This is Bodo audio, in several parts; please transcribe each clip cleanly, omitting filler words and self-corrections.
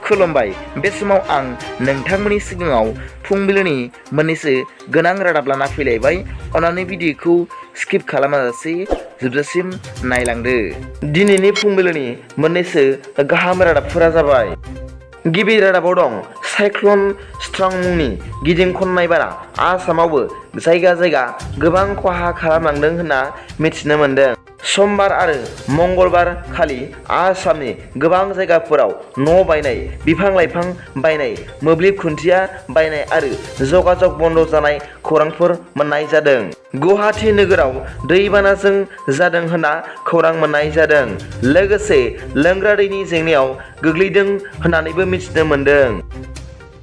खुलुमबाय। बे समाव आं नोंथांमोननि सिगाङाव फुंबिलिनि मोननैसो गोनां रादाब लाना फैलायबाय। अन्नानै भिडिअखौ स्किप खालामाजासे जोबजासिम नायलांदो। दिनैनि फुंबिलिनि मोननैसो गाहाम रादाबफोरा जाबाय। गिबि रादाबाव दं साइक्ल'न स्ट्रं मुंनि गिदिं खननाय बारा आसामावबो जायगा जायगा गोबां खहा खालामलांदों होनना मिथिनो मोन्दों। समबार आरो मंगलबार खालि आसामनि गोबां जायगाफोराव न' बायनाय, बिफां-लाइफां बायनाय, मोब्लिब खुन्थिया बायनाय आरो जगाजग बन्द जानाय खौरांफोर मोननाय जादों। गुवाहाटी नोगोराव दैबानाजों जादों होनना खौरां मोननाय जादों। लोगोसे लोंग्रा दैनि जेंनायाव गोग्लैदों होननानैबो मिथिनो मोन्दों।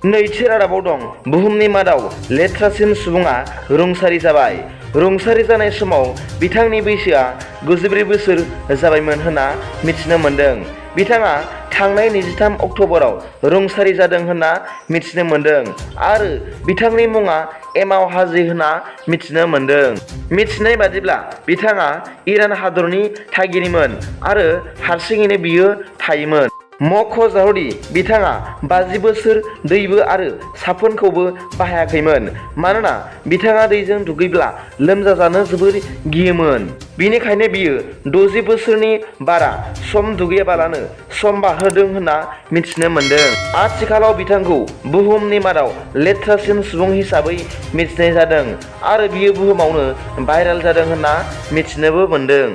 नैथि रादाबाव दं बुहुमनि मादाव लेथ्रासिन सुबुङा रुंसारि जाबाय। रुंसारि जानाय समाव बिथांनि बैसोआ 93 बोसोर जाबायमोन होनना मिथिनो मोन्दों। बिथाङा थांनाय 23 अक्ट'बराव रुंसारि जादों होनना मिथिनो मोन्दों आरो बिथांनि मुङा एमाव हाजी होनना मिथिनो मोन्दों। मिथिनाय बादिब्ला बिथाङा इरान हादरनि थागिरिमोन आरो हारसिङैनो बियो थायोमोन। मख'जाथावदि बिथाङा 50 बोसोर दैबो आरो साफोनखौबो बाहायाखैमोन मानोना बिथाङा दैजों दुगैब्ला लोमजाजानो जोबोर गियोमोन। बिनिखायनो बियो 60 बोसोरनि बारा सम दुगैयाबालानो सम बारहोदों होनना मिथिनो मोन्दों। आथिखालाव बिथांखौ बुहुमनि मादाव लेथ्रासिन सुबुं हिसाबै मिथिनाय जादों आरो बियो बुहुमावनो भाइरेल जादों होनना मिथिनोबो मोन्दों।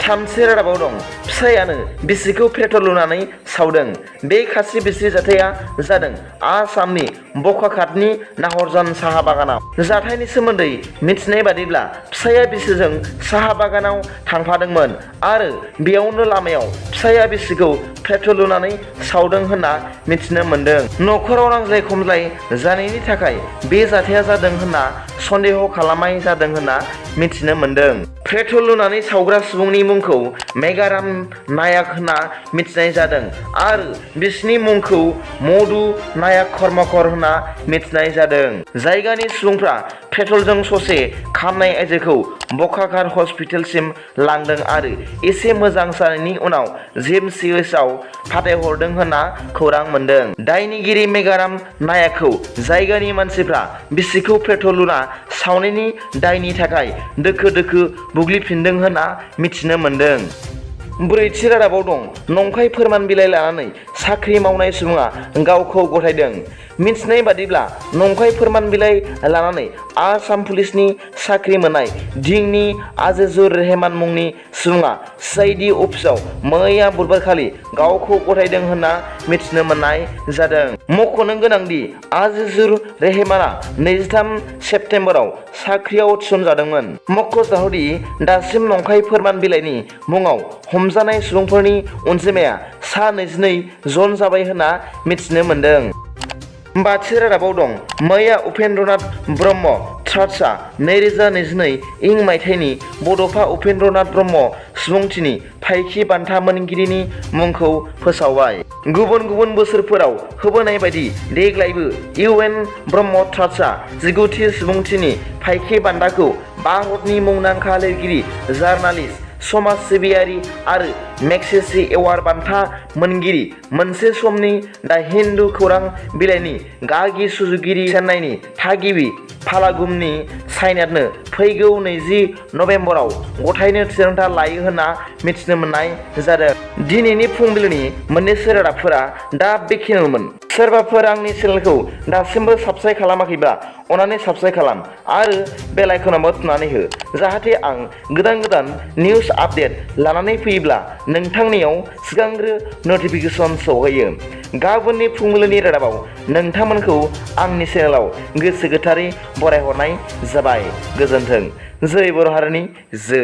थामथि रादाबाव दं फिसायानो बिसिखौ पेट्रल लुनानै सावदों। बे खास्रि-बिस्रि जाथाया जादों आसामनि बकाखातनि नाहरजान साहा बागानाव। जाथायनि सोमोन्दै मिथिनाय बादिब्ला फिसाया बिसिजों साहा बागानाव थांफादोंमोन आरो बेयावनो लामायाव फिसाया बिसिखौ पेट्रल लुनानै सावदों होनना मिथिनो मोन्दों। न'खराव नांज्लाय-खमज्लाय जानायनि थाखाय बे जाथाया जादों होनना सन्देह खालामनाय जादों होनना मिथिनो मोन्दों। पेट्रल लुनानै सावग्रा सुबुंनि मुंखौ मेघाराम नायाक होनना मिथिनाय जादों आरो बिसिनि मुंखौ मधु नायाक खर्मकर होनना मिथिनाय जादों। जायगानि सुबुंफ्रा पेट्रलजों ससे खामनाय आइजोखौ बकाखात हस्पिटालसिम लांदों आरो एसे मोजां जानायनि उनाव जिएमसिएचआव फाथायहरदों होनना खौरां मोन्दों। दायनिगिरि मेघाराम नायाकखौ जायगानि मानसिफ्रा बिसिखौ पेट्रल लुना सावनायनि दायनि थाखाय दोखो-दोखो बुग्लिफिनदों होनना मिथिनो मोन्दों। ब्रैथि रादाबाव दं नंखाय फोरमान बिलाइ लानानै साख्रि मावनाय सुबुङा गावखौ गथायदों। मिथिनाय बादिब्ला नंखाय फोरमान बिलाइ लानानै आसाम पुलिसनि साख्रि मोननाय दिंनि आजिजुर रेहमान मुंनि सुबुङा सिआइडि अफिसाव मैया बुधबारखालि गावखौ गथायदों होनना मिथिनो मोननाय जादों। मख'नो गोनांदि आजिजुर रेहमाना 23 सेप्तेम्बराव साख्रियाव थिसनजादोंमोन। मख'जाथावदि दासिम नंखाय फोरमान बिलाइनि मुङाव हमजानाय सुबुंफोरनि अनजिमाया सा 22 जन जाबाय होनना मिथिनो मोन्दों। बाथि रादाबाव दं मैया उपेन्द्रनाथ ब्रह्म ट्रास्टआ 2022 मायथाइनि बड'फा उपेन्द्रनाथ ब्रह्म सुबुंथिनि फायखि बान्था मोनगिरिनि मुंखौ फोसावबाय। गुबुन गुबुन बोसोरफोराव होबोनाय बायदि देग्लायबो इउएन ब्रह्म ट्रास्टआ 19थि सुबुंथिनि फायखि बान्थाखौ भारतनि मुंदांखा लिरगिरि, जार्नालिस्ट, समाज सिबियारि आरो मेगसेसे एवार्ड बान्था मोनगिरि, मोनसे समनि दा हिन्दु खौरां बिलाइनि गागि सुजुगिरि, चेन्नाइनि थागिबि फालागुमनि सायनाथनो फैगौ 20 नबेम्बराव गथायनो थिरांथा लायो होनना मिथिनो मोननाय जादों। दिनैनि फुंबिलिनि मोननैसो रादाबफोरा दा बेखिनियानोमोन। सोरबाफोर आंनि चेनेलखौ दासिमबो साबस्क्राइब खालामाखैब्ला अन्नानै साबस्क्राइब खालाम आरो बेल आइकनावबो थुनानै हो जाहाथे आं गोदान गोदान निउस आपडेट लानानै फैयोब्ला नोंथांनियाव सिगांग्रो नटिफिकेसन सौहैयो। गाबोननि फुंबिलिनि रादाबाव नोंथांमोनखौ आंनि चेनेलाव गोसो गोथारै बरायहरनाय जाबाय। गोजोन्थों। जै बर' हारिनि जै।